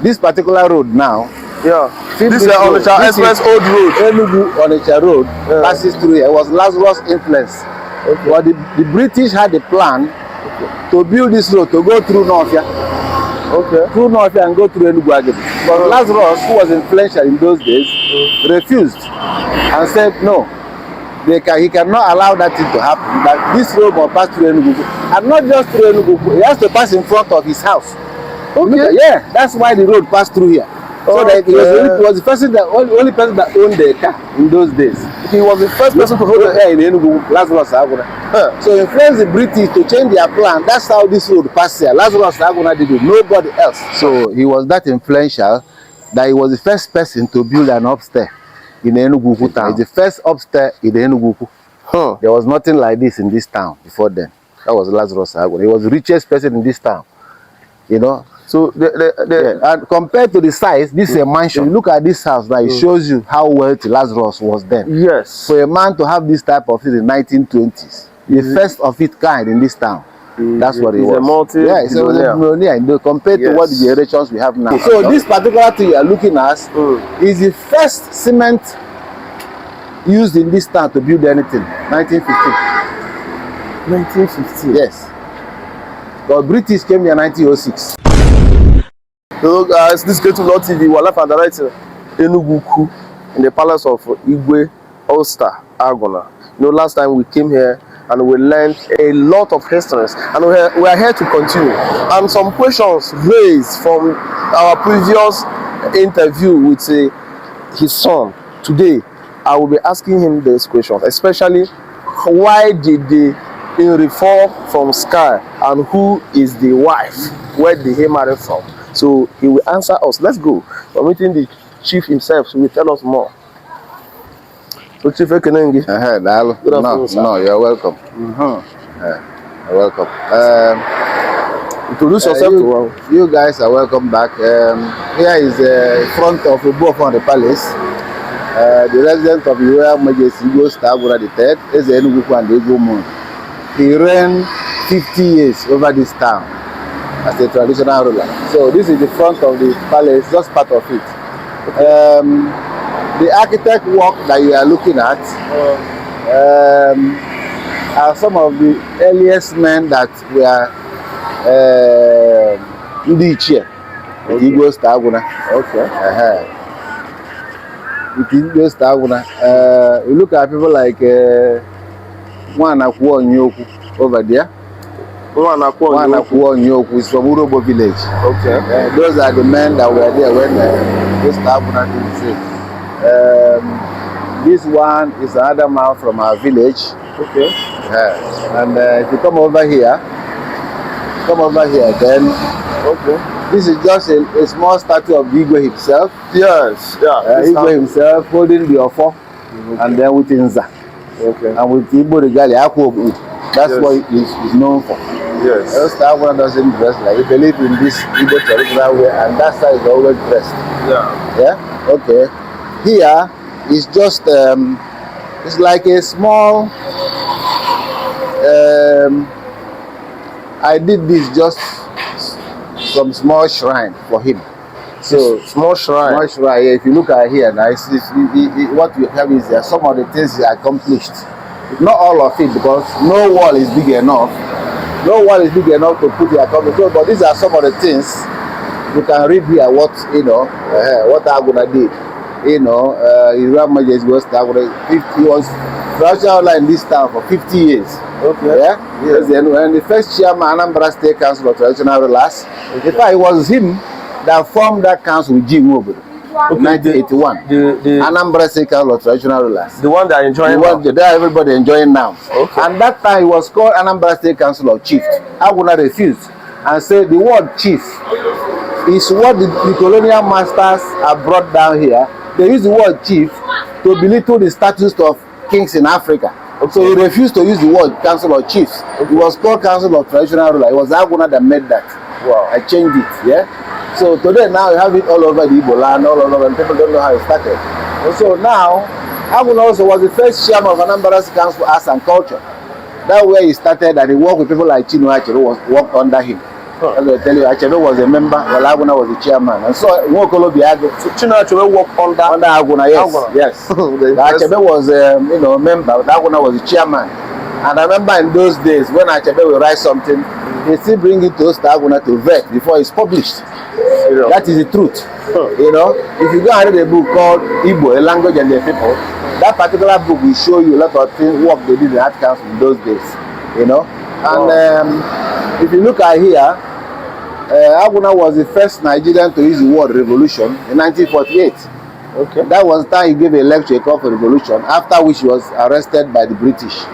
This particular road now. Yeah. This is Onitsha Express Old Road. Enugu-Onitsha Road passes through here. It was Lazarus' influence. Okay. But the British had a plan to build this road to go through Northia. Okay. Through Northia and go through Enugu-Ugwu. But Lazarus, who was influential in those days, refused and said no. He cannot allow that thing to happen. That this road will pass through Enugu, and not just through Enugu. He has to pass in front of his house. Okay. Yeah, that's why the road passed through here. So that he was the person that only person that owned the car in those days. He was the first person to hold the car in Enugu, Lazarus Agwuna. So he influenced the British to change their plan. That's how this road passed here. Lazarus Agwuna did it, nobody else. So he was that influential that he was the first person to build an upstairs in the Enugu-Ugwu town. He's the first upstairs in the Enugu-Ugwu. There was nothing like this in this town before then. That was Lazarus Agwuna. He was the richest person in this town. You know. So and compared to the size, this is a mansion. You look at this house now, it shows you how wealthy Lazarus was then. Yes. For a man to have this type of thing in the 1920s, the first of its kind in this town. That's what it was. It's a millionaire compared to what the generations we have now. So this particular thing you are looking at is the first cement used in this town to build anything. 1915. 1915. Yes. The British came here in 1906. Hello guys, this is Great Lord TV. We're live and direct Enugu Ukwu in the palace of Igwe Osita Agwuna. You know, last time we came here and we learned a lot of histories, and we are here to continue. And some questions raised from our previous interview with his son. Today, I will be asking him these questions, especially why did they reform from Sky, and who is the wife? Where did he marry from? So he will answer us. Let's go. We're meeting the chief himself, so he will tell us more. So Chief Ekenengi. No, you're welcome. You're welcome. Introduce yourself. You guys are welcome back. Here is the front of the palace. The resident of the Royal Majesty Osita Agwuna III, Eze Enugu-Ugwu and Ugwu. He reigned 50 years over this town as a traditional ruler. So this is the front of the palace, just part of it. The architect work that you are looking at are some of the earliest men that were in the chair. With Igwe Osita Agwuna. With Igwe Osita Agwuna. You look at people like Ugwuoke over there. Ugwuoke is from Urobo village. Those are the men that were there when Osita Agwuna did the this one is another man from our village. And if you come over here, then this is just a small statue of Igwe himself. Igwe himself holding the offer, and then with Inza. And with Igbo regali, that's what he's known for. Osita Agwuna doesn't dress like he believes in this Igbo traditional way, and that's how he's always dressed. Here is just it's like a small I did this just some small shrine for him. So small shrine. If you look at here now, what we have is there some of the things he accomplished. Not all of it, because no wall is big enough. No wall is big enough to put the accomplishment. But these are some of the things you can read here. What what Agwuna did. His grandmother was he was traditional in this town for 50 years. And the first chairman Anambra State Council of Traditional Rulers. In fact, it was him that formed that council with Jim Obodo in 1981. The Anambra State Council of Traditional Rulers. The one that enjoying now. That everybody enjoying now. And that time it was called Anambra State Council of Chiefs. Agwuna refused and said the word chief is what the colonial masters have brought down here. They use the word chief to belittle the status of kings in Africa. So he refused to use the word council of chiefs. It was called council of traditional ruler. It was Agwuna that made that. I changed it. So today now you have it all over the Igbo land, all over, and people don't know how it started. And so now Agwuna also was the first chairman of Anambra Council for Arts and Culture. That's where he started, and he worked with people like Chinua Achebe who worked under him. I'm going to tell you, Achebe was a member, while Agwuna was the chairman. And so, Nwokolo Biago. So, Chinua Achebe worked under Agwuna, yes. Agwuna. Yes. Achebe was, a member, but Agwuna was the chairman. And I remember in those days, when Achebe will write something, they still bring it to Osita Agwuna to vet before it's published. Yeah. That is the truth. You know, if you go and read a book called Igbo, A Language and the People, that particular book will show you a lot of things, work they did in Art Council in those days. You know, and if you look at here, Agwuna was the first Nigerian to use the word revolution in 1948. Okay. That was the time he gave a lecture called for revolution, after which he was arrested by the British.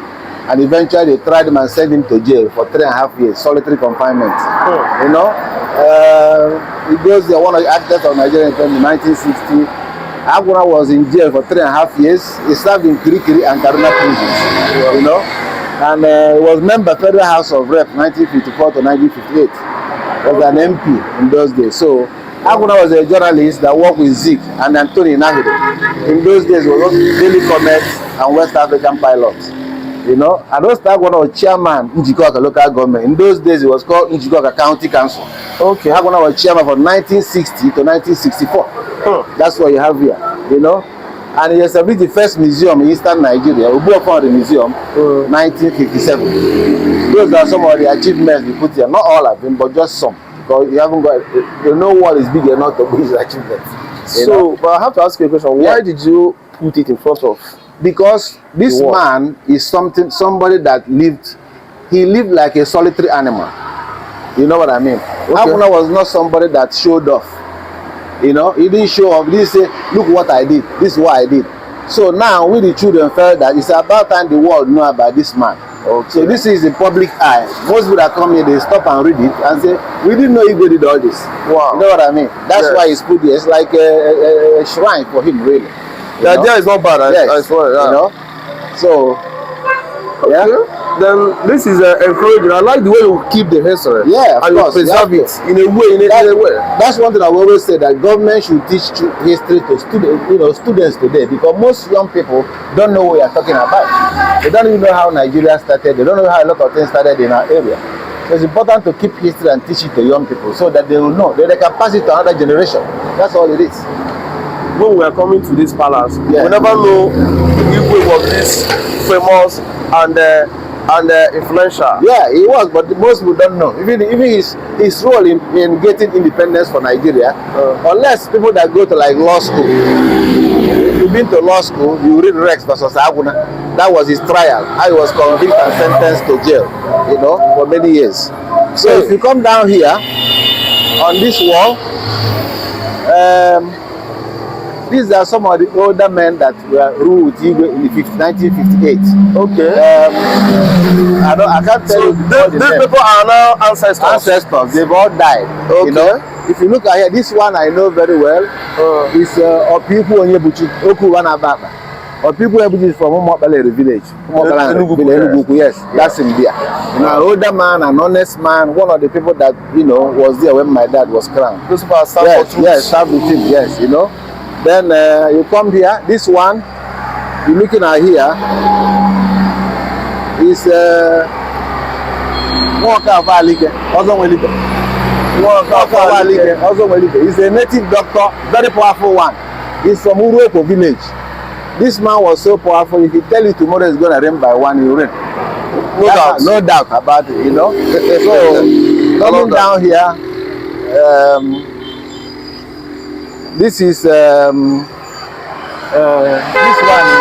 And eventually they tried him and sent him to jail for 3.5 years, solitary confinement. You know, he goes there, one of the actors of Nigeria in 1960. Agwuna was in jail for 3.5 years. He served in Kirikiri and Kaduna prisons. You know, and he was member of Federal House of Rep 1954 to 1958. Was an MP in those days. So Agwuna was a journalist that worked with Zik and Anthony Nahide. In those days, he was Daily Comet and West African Pilots. You know, and Osita Agwuna was chairman in Ugwuoke local government. In those days, it was called Ugwuoke County Council. Okay. Agwuna was chairman from 1960 to 1964. That's what you have here. You know, and he established the first museum in Eastern Nigeria. Ugwuoke the museum, 1957. Those are some of the achievements we put here. Not all of them, but just some. Because you haven't got, you know, what is big enough to put his achievements. So, but I have to ask you a question. Why did you put it in front of? Because this man is somebody that lived, he lived like a solitary animal. You know what I mean? Agwuna was not somebody that showed off. You know, he didn't show off. He didn't say, look what I did. This is what I did. So now, we the children felt that it's about time the world know about this man. Okay. So this is the public eye. Most people that come here, they stop and read it and say, we didn't know Igwe did all this. Wow. You know what I mean? That's why it's put here. It's like a shrine for him, really. The idea is not bad, I swear. You know? So, then this is encouraging. I like the way you keep the history. Yeah, and you preserve it in a way. That's one thing I always say, that government should teach history to students today, because most young people don't know what you're talking about. They don't even know how Nigeria started. They don't know how a lot of things started in our area. So it's important to keep history and teach it to young people so that they will know, that they can pass it to another generation. That's all it is. When we were coming to this palace, we never know Igwe was this famous and influential. Yeah, he was, but most people don't know. Even his role in getting independence for Nigeria, unless people that go to like law school. If you've been to law school, you read Rex versus Agwuna. That was his trial. How he was convicted and sentenced to jail, you know, for many years. So if you come down here on this wall, these are some of the older men that were ruled with Igwe in the 1958. Okay. I can't tell you. These people are now ancestors. Ancestors. They've all died. Okay. You know? If you look at here, this one I know very well. Is Opipu Onyebuchi Oku Wanababa. Opipu Onyebuchi is from Umokbele village. Enugu-Ugwu, yes. That's him there. You know, an older man, an honest man, one of the people that, you know, was there when my dad was crowned. Those people are served with him, yes, you know. Then you come here, this one, you're looking at here, is he's a native doctor, very powerful one. He's from Ugwuoke village. This man was so powerful, if he tell you tomorrow is going to rain by 1, he'll rain. No doubt about it, you know. So, coming down here, this is this one is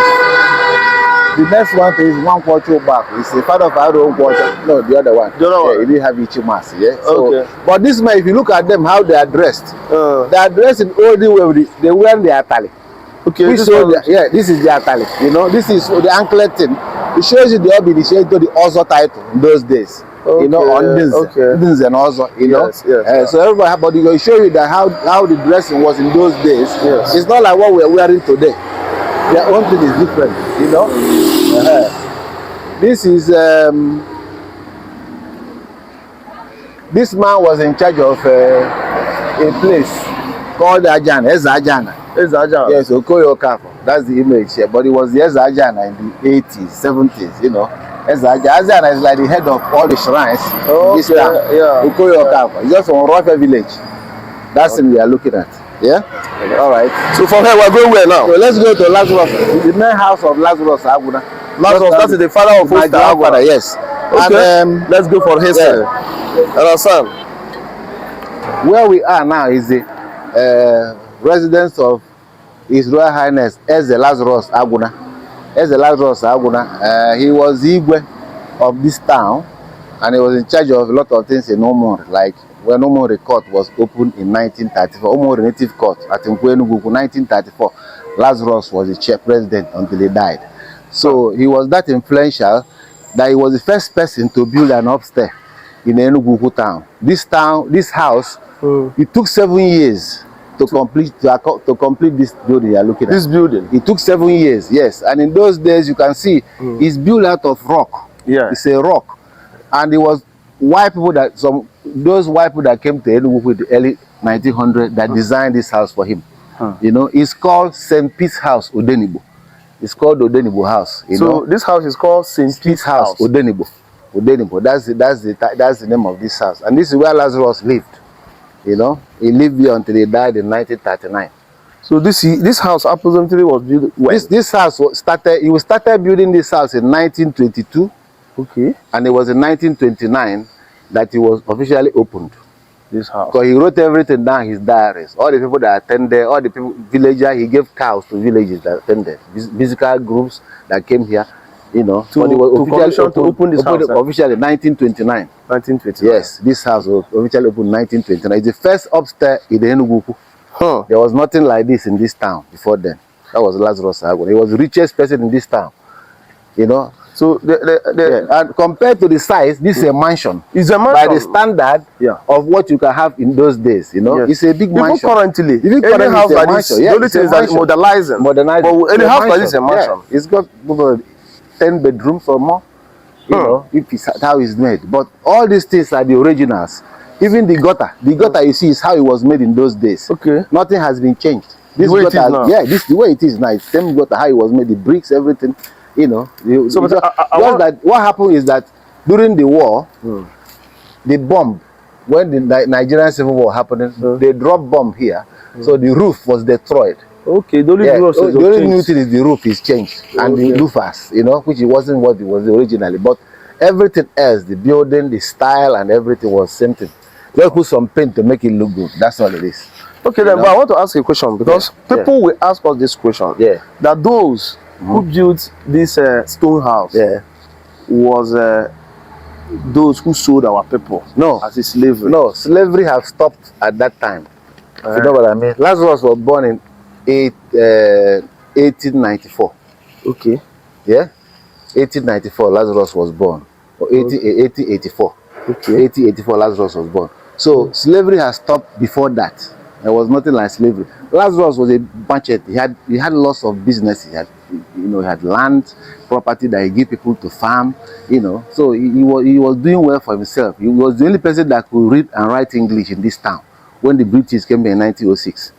the next one is one culture back. It's a father of our own culture. No, the other one. He didn't have Ichimas. Yeah. So, but this man, if you look at them, how they are dressed, they are dressed in all the way. They wear the atali. Okay. This is the atali. You know, this is the anklet thing. It shows you the initiation to the Ozo title in those days. You know, on this and also, you know. So everybody, but it will show you that how the dressing was in those days. It's not like what we're wearing today. Their own thing is different, you know. This is this man was in charge of a place called Ajana, Eze Ajana. Yes, Okoyo Kafo. That's the image here. But it was the Eze Ajana in the 80s, 70s, you know. Eze Agwuna is like the head of all the shrines in this town. Yeah. He's just from Rofe village. That's what we are looking at. Yeah? All right. So from here, we're going where now? So let's go to Lazarus, the main house of Lazarus Agwuna. Lazarus, that is the father of my Osita grandfather, Agwuna. yes. Okay. And, let's go for history. Understand? Where we are now is the residence of His Royal Highness Eze Lazarus Agwuna. Eze Lazarus Agwuna, he was Igwe of this town, and he was in charge of a lot of things in Omori, like when Omori Court was opened in 1934, Omori Native Court at Enugu-Ugwu, 1934. Lazarus was the chair president until he died. So he was that influential that he was the first person to build an upstairs in Enugu-Ugwu town. This house, it took 7 years to complete this building you are looking at. This building? It took 7 years, yes. And in those days, you can see it's built out of rock. Yeah. It's a rock. And it was white people those white people that came to Enugu with the early 1900s that designed this house for him. You know, it's called St. Pete's House, Odenibo. It's called Odenibo House. You know? This house is called St. Pete's House. Odenibo. Odenibo. That's the name of this house. And this is where Lazarus lived. You know, he lived here until he died in 1939. So this house approximately was built when? This house he started building this house in 1922. Okay. And it was in 1929 that he was officially opened. This house. So he wrote everything down in his diaries. All the people that attended, all the people, villagers, he gave cows to villages that attended. Musical groups that came here, you know. To open this house. Officially 1929. 1929. Yes, this house was officially opened in 1929. It's the first upstairs in the Enugu-Ugwu. There was nothing like this in this town before then. That was Lazarus Agwuna. He was the richest person in this town. You know. So and compared to the size, this is a mansion. It's a mansion. By the standard of what you can have in those days, you know, it's a big mansion. Currently, any house like this, the only thing is that modernizing. But any house like this is a mansion. It's got 10 bedrooms or more. You know, if it's how it's made. But all these things are the originals. Even the gutter you see is how it was made in those days. Okay. Nothing has been changed. This the way gutter, it is now. Yeah, this the way it is now. It's same gutter, how it was made, the bricks, everything. You know, what happened is that during the war, the bomb, when the Nigerian Civil War happened, they dropped bomb here, so the roof was destroyed. Okay, the only new thing is the roof is changed and the roofers, you know, which it wasn't what it was originally, but everything else, the building, the style, and everything was same thing. They put some paint to make it look good. That's all it is. Okay, then, but I want to ask you a question because people will ask us this question. That those who built this stone house was those who sold our people as a slavery. No, slavery have stopped at that time. You know what I mean? Lazarus was born in 1894. Okay. Yeah? 1894 Lazarus was born. Or 1884. Okay. 1884 Lazarus was born. So slavery has stopped before that. There was nothing like slavery. Lazarus was a merchant. He had lots of business. He had land, property that he gave people to farm. You know, so he was doing well for himself. He was the only person that could read and write English in this town when the British came in 1906.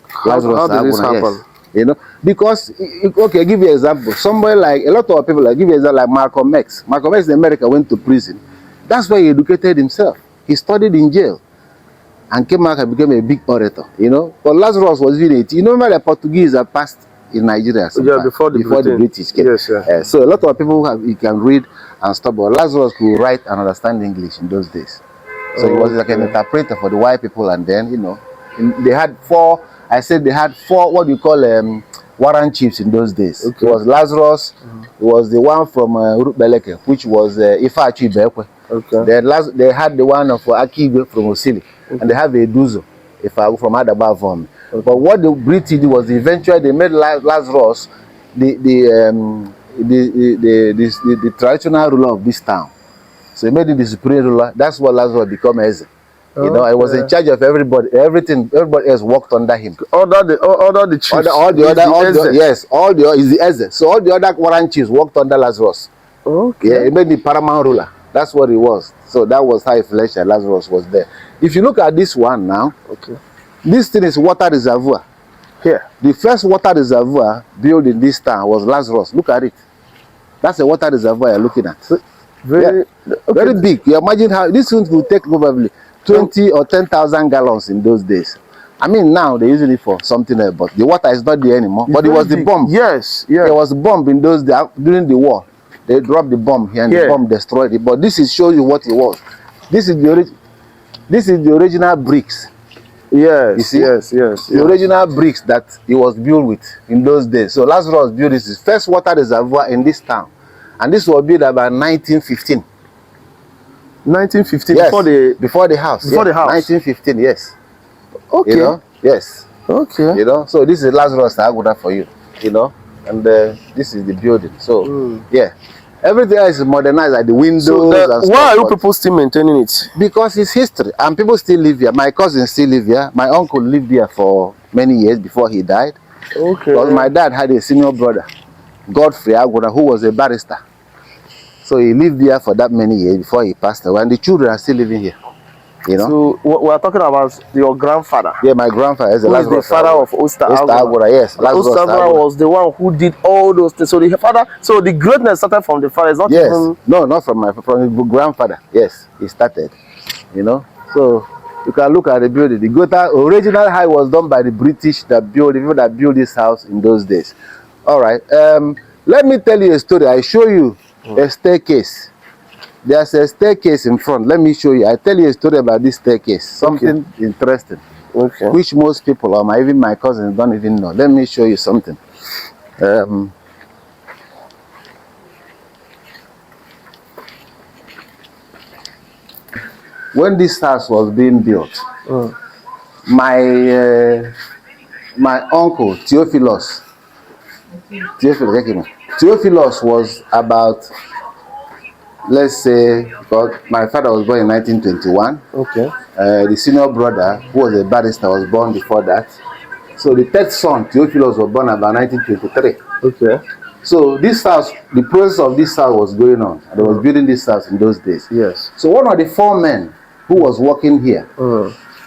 How did this happen? Yes. You know, because okay, give you an example. Somebody like a lot of people, like give you an example like Malcolm X. Malcolm X in America went to prison. That's why he educated himself. He studied in jail and came back and became a big orator, you know. But Lazarus was doing it. You know, the Portuguese are passed in Nigeria before the British came. Yes, yeah. So a lot of people he can read and stuff, but Lazarus could write and understand English in those days. So he was like an interpreter for the white people, and then, you know, they had four, what do you call warrant chiefs in those days. Okay. It was Lazarus, it was the one from Urubeleke, which was Ifachi Bekwe. Okay. They had the one of Akigwe from Osili, and they have a Duzo from Adabavom. Okay. But what the British did was eventually they made Lazarus the traditional ruler of this town. So he made him the supreme ruler. That's what Lazarus became Eze. You know, I was in charge of everybody. Everybody else worked under him. Under the chiefs. All the is the Eze. So all the other warrant chiefs worked under Lazarus. Okay. Yeah, he made the paramount ruler. That's what he was. So that was how influential Lazarus was there. If you look at this one now, this thing is water reservoir. Here, the first water reservoir built in this town was Lazarus. Look at it. That's a water reservoir you're looking at. Very, very big. You imagine how this one will take probably 20 or 10,000 gallons in those days. I mean, now they use it for something else, but the water is not there anymore. It's but it was big. the bomb. Yes, yeah. There was a bomb in those days during the war. They dropped the bomb here and the bomb destroyed it. But this is shows you what it was. This is the original bricks. Yes, you see? yes. The original bricks that it was built with in those days. So Lazarus built this first water reservoir in this town. And this was built about 1915. 1915, yes. before the house. Before the house. 1915, yes. Okay. You know? Yes. Okay. You know, so this is Lazarus Agwuna for you. You know, and this is the building. So yeah, everything else is modernized, like the windows. So and why are you people still maintaining it? Because it's history, and people still live here. My cousins still live here. My uncle lived here for many years before he died. Okay. Because my dad had a senior brother, Godfrey Agwuna, who was a barrister. So he lived here for that many years before he passed away, and the children are still living here. You know. So we are talking about your grandfather. Yeah, my grandfather is the father of Osita Agwuna. Yes, Osita Agwuna was the one who did all those things. So the father, so the greatness started from the father. It's not even... No, not from his grandfather. Yes, he started. You know, so you can look at the building. The original house was done by the British the people that built this house in those days. All right. Let me tell you a story. I show you a staircase. There's a staircase in front. Let me show you. I tell you a story about this staircase. Something interesting. Okay. Which most people, or even my cousins, don't even know. Let me show you something. When this house was being built, my uncle Theophilus was about, let's say, because my father was born in 1921. Okay. The senior brother, who was a barrister, was born before that. So the third son, Theophilus, was born about 1923. Okay. So this house, the process of this house was going on. And they was building this house in those days. Yes. So one of the four men who was working here,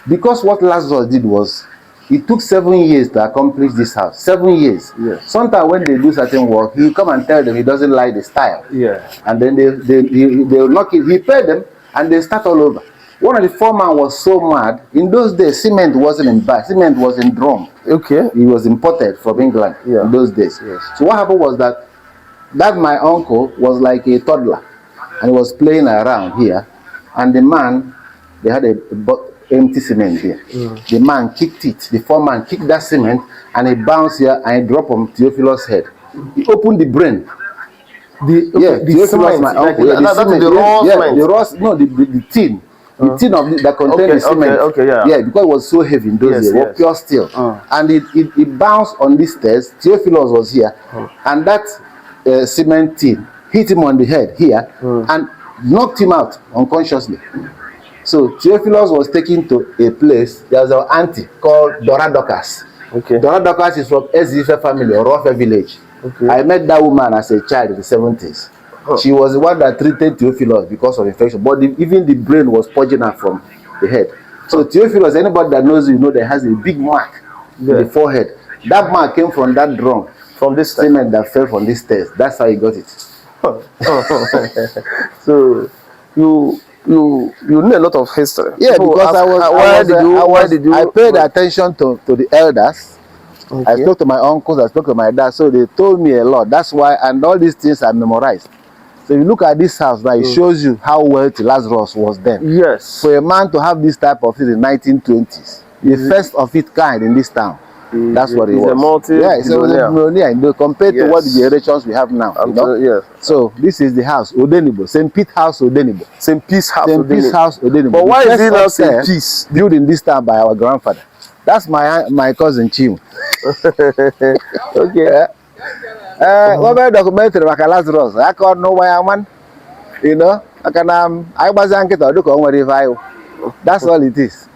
because what Lazarus did was, it took 7 years to accomplish this house. 7 years. Yes. Sometimes when they do certain work, he come and tell them he doesn't like the style. Yeah. And then they'll knock it. He paid them and they start all over. One of the foreman was so mad. In those days, cement wasn't in bag. Cement was in drum. Okay. It was imported from England in those days. Yes. So what happened was that my uncle was like a toddler, and he was playing around here, and the man, they had a empty cement here. The man kicked it. The foreman kicked that cement, and it bounced here and it dropped on Theophilus' head. He opened the brain. The cement, my uncle. The tin. The tin of that contained the cement. Yeah, because it was so heavy in those days. It was pure steel. And it bounced on these stairs. Theophilus was here, and that cement tin hit him on the head here and knocked him out unconsciously. So Theophilus was taken to a place. There was an auntie called Dora Dorcas. Okay. Dora Dorcas is from Eze family, or Rough village. Okay. I met that woman as a child in the 70s. She was the one that treated Theophilus because of infection, but even the brain was purging her from the head. So Theophilus, anybody that knows you know that has a big mark in the forehead. That mark came from that drum, from this cement that fell from this stairs. That's how he got it. So you know a lot of history. Yeah, because I paid attention to the elders. Okay. I spoke to my uncles, I spoke to my dad, so they told me a lot. That's why, and all these things are memorized. So if you look at this house now, it shows you how wealthy Lazarus was then. Yes. For a man to have this type of thing in the 1920s, the first of its kind in this town. That's what it was. It's a millionaire compared to what the generations we have now. You know? So this is the house, Odenibo, St. Pete House, Odenibo. St. Pete's House, Odenibo. But why is it not St. Pete's? Built in this town by our grandfather. That's my cousin Chim. Okay. What about documentary about Lazarus? I can't know why I'm man. You know, I wasn't get to look on what if I. That's all it is.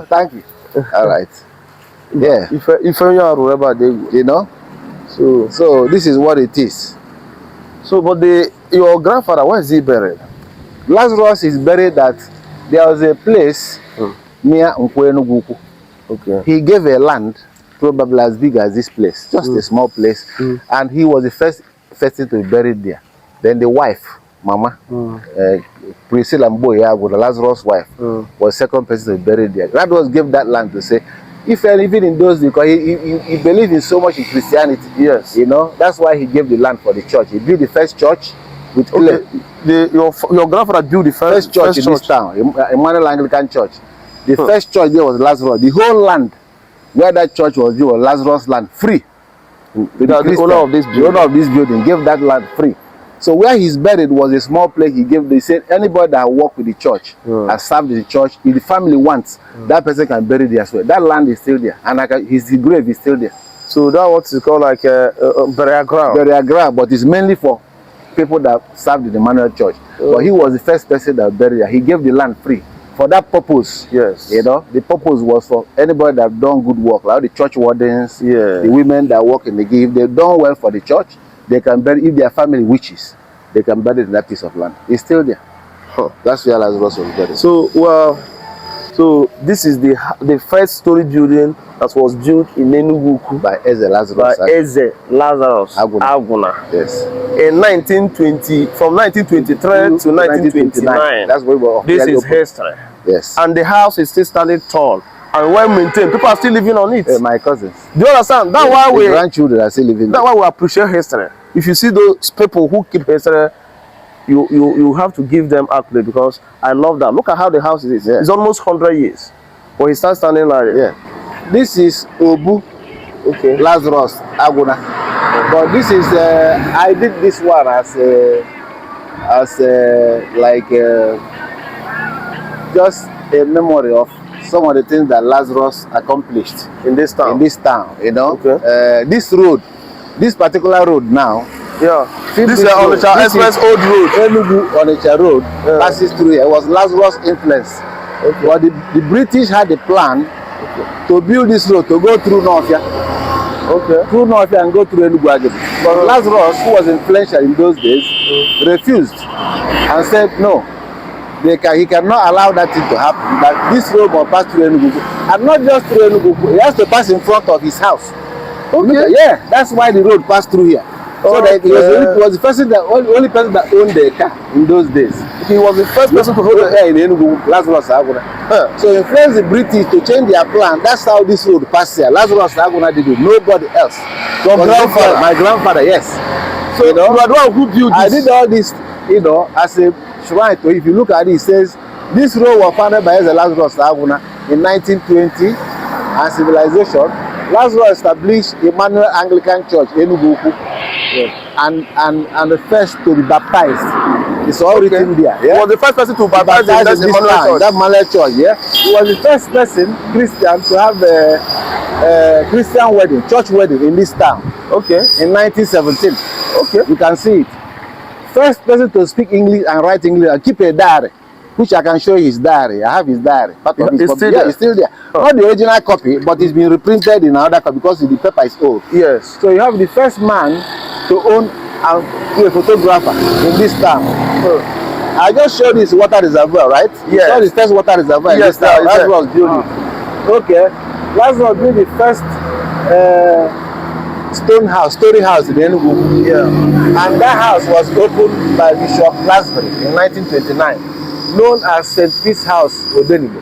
Thank you. All right. Yeah. If you know, so this is what it is. So, but your grandfather, where is he buried? Lazarus is buried at, there was a place near Enugu-Ugwu. Okay. He gave a land probably as big as this place, just a small place, and he was the first person to be buried there. Then the wife, Mama, Priscilla Agwuna, Lazarus' wife, was second person to be buried there. That was gave that land to say, if even in those, because he believed in so much in Christianity. Yes. You know, that's why he gave the land for the church. He built the first church with clay. Your grandfather built the first church in this town, Emmanuel Anglican Church. The first church there was Lazarus. The whole land where that church was built was Lazarus' land, free. The owner of this building gave that land free. So where he's buried was a small place. He gave. They said anybody that worked with the church has served the church. If the family wants, that person can bury there as well. That land is still there, and his grave is still there. So that what is called like a burial ground. Burial ground, but it's mainly for people that served in the Emmanuel Church. But he was the first person that buried there. He gave the land free for that purpose. Yes. You know, the purpose was for anybody that done good work, like the church wardens, the women that work in the give. They've done well for the church. They can bury, if their family wishes, they can bury in that piece of land. It's still there. That's where Lazarus was buried. So, so this is the first story building that was built in Enugu-Ugwu by Eze Lazarus Agwuna. Yes. In 1920, from 1923 to 1929. That's what we were. This is history. Yes. And the house is still standing tall and well maintained. People are still living on it. My cousins. Do you understand? That's why we grandchildren are still living. That's why we appreciate history. If you see those people who keep history, you have to give them accolade, because I love that. Look at how the house is. It's almost 100 years, but he starts standing like it. Yeah. This is Obu. Okay. Lazarus Agwuna. But this is I did this one as just a memory of some of the things that Lazarus accomplished in this town. You know, okay. This particular road now. Yeah. This is Onitsha Express Old Road. Enugu-Onitsha Road passes through here. It was Lazarus' influence. Okay. But the British had a plan to build this road to go through Northia. Okay. Through Northia and go through Enugu-Ugwu. But Lazarus, who was influential in those days, refused and said no. He cannot allow that thing to happen. That this road will pass through Enugu-Ugwu. And not just through Enugu-Ugwu, he has to pass in front of his house. Okay. Yeah, that's why the road passed through here. So that he was the person only person that owned the car in those days. He was the first person to hold the car in Enugu, Lazarus Agwuna. So he influenced the British to change their plan. That's how this road passed here. Lazarus Agwuna did it. Nobody else. My grandfather, yes. So you know, you are the one who built this. I did all this, you know, as a shrine. So if you look at it, it says this road was founded by Eze Lazarus Agwuna in 1920, and civilization. Lazarus established Emmanuel Anglican Church, Enugu-Ugwu, and the first to be baptized. It's all written there. Yeah? He was the first person to baptize in that Emmanuel Church. Yeah, he was the first person, Christian, to have a Christian wedding, church wedding in this town. Okay. In 1917. Okay. You can see it. First person to speak English and write English and keep a diary, which I can show you his diary. I have his diary. It's still there. Not the original copy, but it's been reprinted in another copy because the paper is old. Yes. So you have the first man to own and be a photographer in this town. I just showed this water reservoir, right? Yes. You saw the first water reservoir in this town. Lazarus built it. Okay. Lazarus built the first story house in Enugu. Yeah. And that house was opened by Bishop Glasbury in 1929. Known as St. Peter's House, Odenigbo.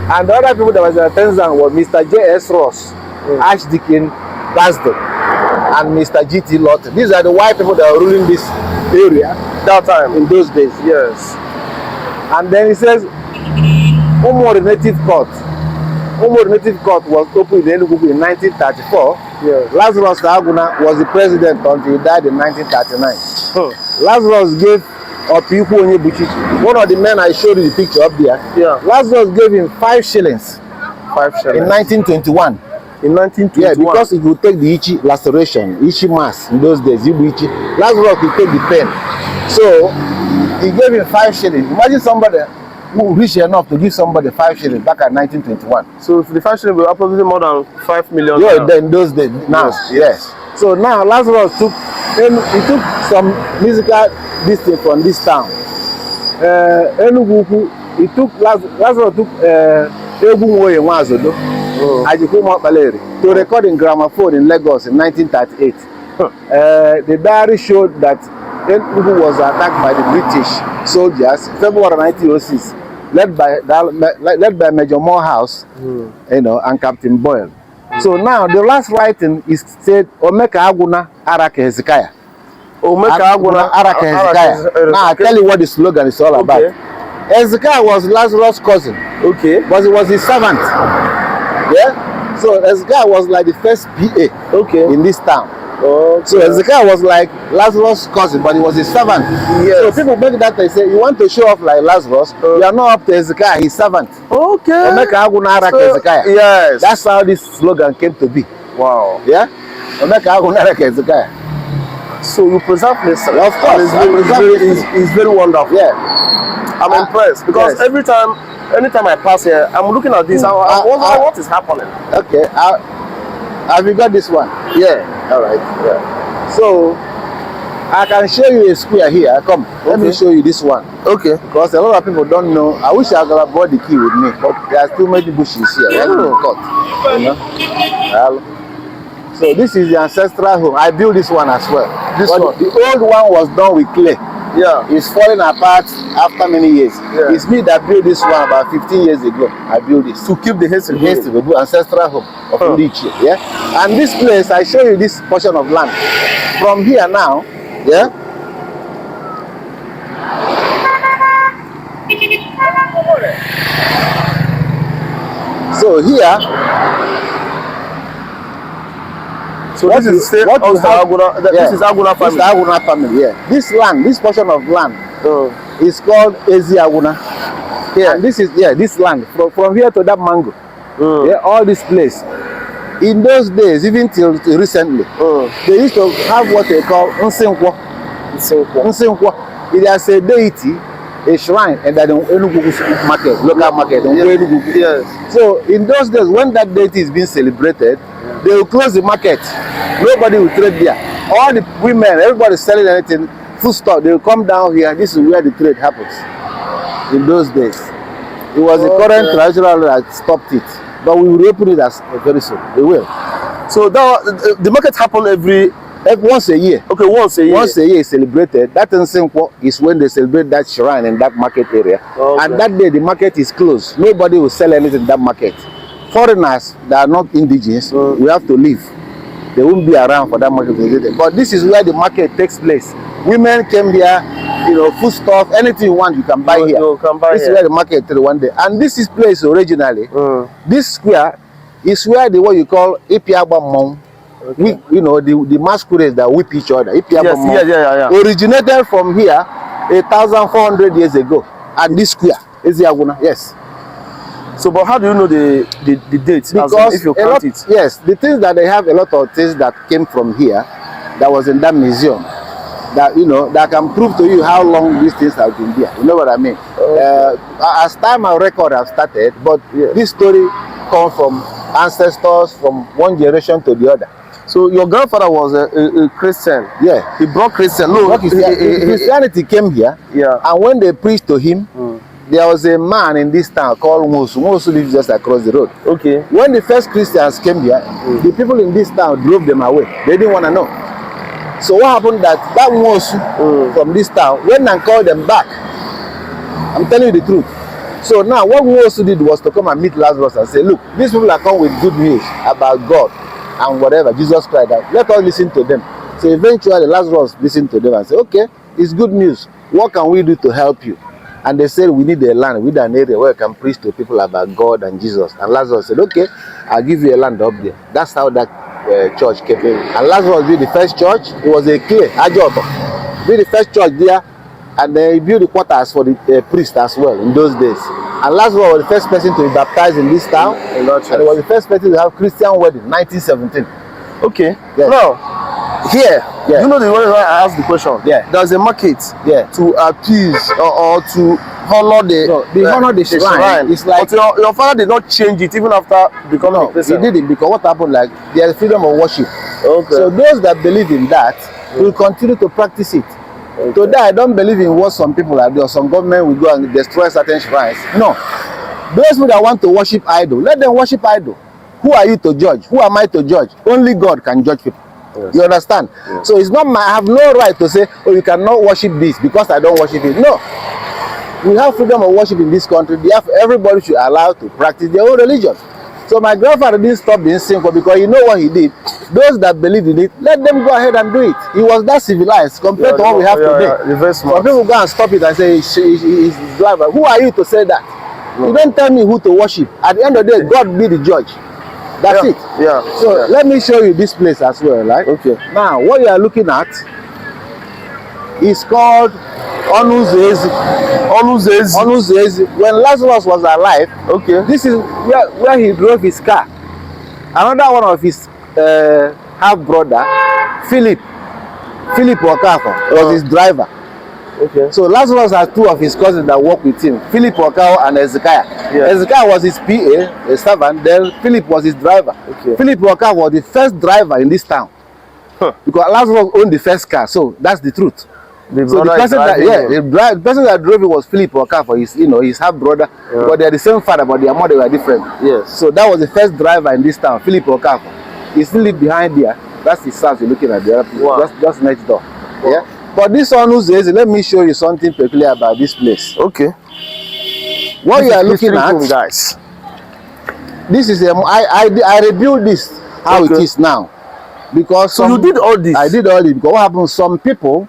And the other people that was attending were Mr. J.S. Ross, Archdeacon Glasgow, and Mr. G.T. Lawton. These are the white people that were ruling this area that time, in those days. Yes. And then he says, Umori Native Court. Umori Native Court was opened in Enugu in 1934. Yes. Lazarus Agwuna was the president until he died in 1939. Lazarus gave one of the men I showed you the picture up there. Yeah. Lazarus gave him 5 shillings. 5 shillings. In 1921. In 1921. Yeah, because he would take the Ichi laceration, Ichi mass in those days. Lazarus would take the pen. So he gave him 5 shillings. Imagine somebody who rich enough to give somebody 5 shillings back at 1921. So if the 5 shillings were probably more than 5 million. Yeah, then those days now. Yes. So now Lazarus took some musical distance from this town. Enugu Ukwu, Lazarus took Ugwuoke Bonaventure to record in gramophone in Lagos in 1938. The diary showed that Enugu was attacked by the British soldiers February 1906, led by Major Morehouse, and Captain Boyle. So now the last writing is said Omeka Agwuna Arake Hezekiah. Omeka Agwuna Arake Hezekiah. Now I tell you what the slogan is all about. Hezekiah was Lazarus' cousin. Okay. But he was his servant. Yeah. So Hezekiah was like the first PA. In this town. So Hezekiah was like Lazarus' cousin, but he was his servant. Yes. So people make that they say, you want to show off like Lazarus, you are not up to Hezekiah, his servant. Okay. Omeka Agwuna Arake Hezekiah. Yes. That's how this slogan came to be. Wow. Yeah. Omeka Agwuna Arake Hezekiah. So you preserve this. Of course. It's very wonderful. Yeah. I'm impressed because anytime I pass here, I'm looking at this. I wonder what is happening. Okay. Have you got this one? Yeah. All right. Yeah. So I can show you a square here. Come. Let me show you this one. Okay. Because a lot of people don't know. I wish I could have brought the key with me, but there are too many bushes here. You know? So this is the ancestral home. I built this one as well. This one. The old one was done with clay. Yeah. It's falling apart after many years. Yeah. It's me that built this one about 15 years ago. I built this to keep the history, the ancestral home of Ndiche. Yeah. And this place, I show you this portion of land. From here now, yeah. So here. So this is Agwuna. This is Agwuna family. This is Agwuna family. Yeah. This land, this portion of land, is called Eze Agwuna. Yeah. And this is this land from here to that mango. Yeah, all this place. In those days, even till recently, they used to have what they call Nsinkwo. Nsinkwo. It is a deity, a shrine, and that Enugu market, local market. Yes. So in those days, when that deity is being celebrated, they will close the market. Nobody will trade there. All the women, everybody selling anything, food stuff, they will come down here. This is where the trade happens. In those days, it was the current traditional that stopped it, but we will open it as very soon. We will. So the market happen every once a year. Okay, once a year. Once a year is celebrated. That is when they celebrate that shrine in that market area. Okay. And that day the market is closed. Nobody will sell anything in that market. Foreigners that are not indigenous, we have to leave. They won't be around for that market. But this is where the market takes place. Women came here, food stuff, anything you want, you can buy here. This is where the market is one day. And this is place originally. This square is where what you call Ipiaba Mom. Okay. The masquerades that whip each other. Originated from here 1,400 years ago. And this square is the Agwuna. Yes. So, but how do you know the dates? Because if you count it. Yes, the things that they have, a lot of things that came from here, that was in that museum, that that can prove to you how long these things have been there. You know what I mean? Okay. As time and record have started, but this story comes from ancestors from one generation to the other. So your grandfather was a Christian. Yeah, he brought Christian. No, Christianity came here. Yeah, and when they preached to him. There was a man in this town called Mosu. Mosu lives just across the road. Okay. When the first Christians came here, the people in this town drove them away. They didn't want to know. So what happened that Mosu from this town went and called them back. I'm telling you the truth. So now what Mosu did was to come and meet Lazarus and say, look, these people are come with good news about God and whatever, Jesus Christ. Let us listen to them. So eventually Lazarus listened to them and said, okay, it's good news. What can we do to help you? And they said, we need a land, we need an area where we can preach to people about God and Jesus. And Lazarus said, okay, I'll give you a land up there. That's how that church came in. And Lazarus built the first church. It was a clay, Ajoto. Built the first church there, and then he built the quarters for the priest as well in those days. And Lazarus was the first person to be baptized in this town. And he was the first person to have Christian wedding, 1917. Okay. Yes. Now, here, you know the way I asked the question. Yeah. There's a market to appease or to honor the shrine. It's like your father did not change it even after becoming a Christian. He did it because what happened, like there's freedom of worship. Okay. So those that believe in that will continue to practice it. Okay. Today I don't believe in what some people are doing. Some government will go and destroy certain shrines. No. Those people that want to worship idol, let them worship idol. Who are you to judge? Who am I to judge? Only God can judge people. Yes. You understand? Yes. So it's not I have no right to say, oh, you cannot worship this because I don't worship it. No. We have freedom of worship in this country. Everybody should allow to practice their own religion. So my grandfather didn't stop being sinful because you know what he did. Those that believe in it, let them go ahead and do it. He was that civilized compared to what we have today. Some people go and stop it and say he's blind. Who are you to say that? No. You don't tell me who to worship. At the end of the day, God be the judge. That's it. Yeah. So let me show you this place as well, right? Okay. Now, what you are looking at is called Eze. Eze. When Lazarus was alive, okay, this is where he drove his car. Another one of his half brother, Philip Okafor, was his driver. Okay. So Lazarus had two of his cousins that worked with him, Philip Okafor and Ezekiah. Yeah. Ezekiah was his PA, a servant, then Philip was his driver. Okay. Philip Okafor was the first driver in this town. Because Lazarus owned the first car, so that's the truth. The person that drove it was Philip Okafor, his half brother, but they're the same father, but their mother were different. Yes. So that was the first driver in this town, Philip Okafor. He still lived behind there. That's his house you're looking at there. Wow. Just next door. Wow. Yeah. But this one let me show you something peculiar about this place. Okay. What you are looking at, guys. This is I rebuilt this how it is now. Because so you did all this? I did all this because what happened? Some people,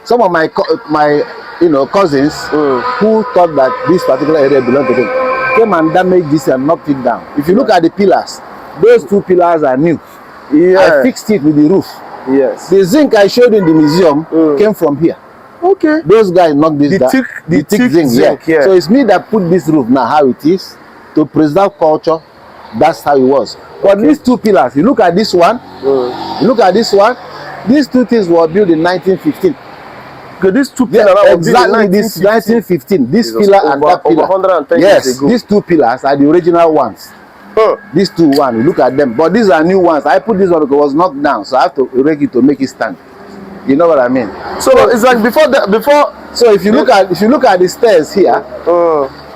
some of my cousins who thought that this particular area belonged to them, came and damaged this and knocked it down. If you look at the pillars, those two pillars are new. Yeah. I fixed it with the roof. Yes. The zinc I showed in the museum came from here. Okay. Those guys knocked this down. The thick zinc. Yeah. So it's me that put this roof now how it is to preserve culture. That's how it was. But these two pillars, you look at this one, you look at this one, these two things were built in 1915. Okay, these two pillars are exactly this 1915. This pillar and that pillar. 110 yes, years ago. These two pillars are the original ones. These two ones, you look at them. But these are new ones. I put this one because it was knocked down, so I have to erect it to make it stand. You know what I mean? So it's like before. So if you look at the stairs here,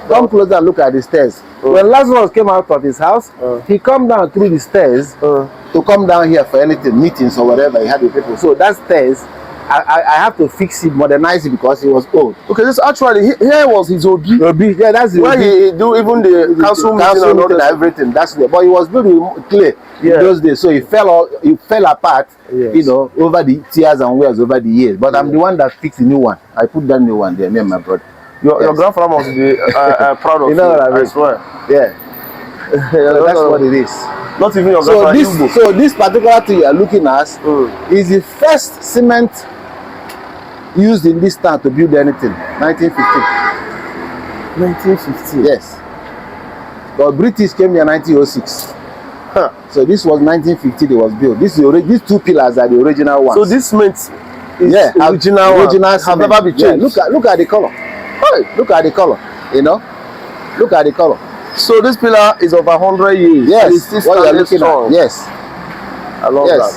come closer and look at the stairs. When Lazarus came out of his house, he come down through the stairs to come down here for anything, meetings or whatever he had with people. So that stairs, I have to fix it, modernize it because it was old. Okay, this actually here was his Obi. Yeah, that's the where he do even the council meeting and everything. That's the, but it was built with clay in those days, so it fell apart. Yes. Over the tears and wears over the years. But I'm the one that fixed the new one. I put that new one there, me and my brother. Your grandfather must be proud of you. Know what I mean? I swear. Yeah. That's what it is. Not even your grandfather. So this particular thing you are looking at is the first cement used in this town to build anything. 1915. 1915. Yes. But British came here in 1906. So this was 1950. It was built. These two pillars are the original ones. So this cement is original have never been changed. Yeah, look at the color. Look at the color. Look at the color. So this pillar is over 100 years. Yes. What you are looking at. Yes. I love that.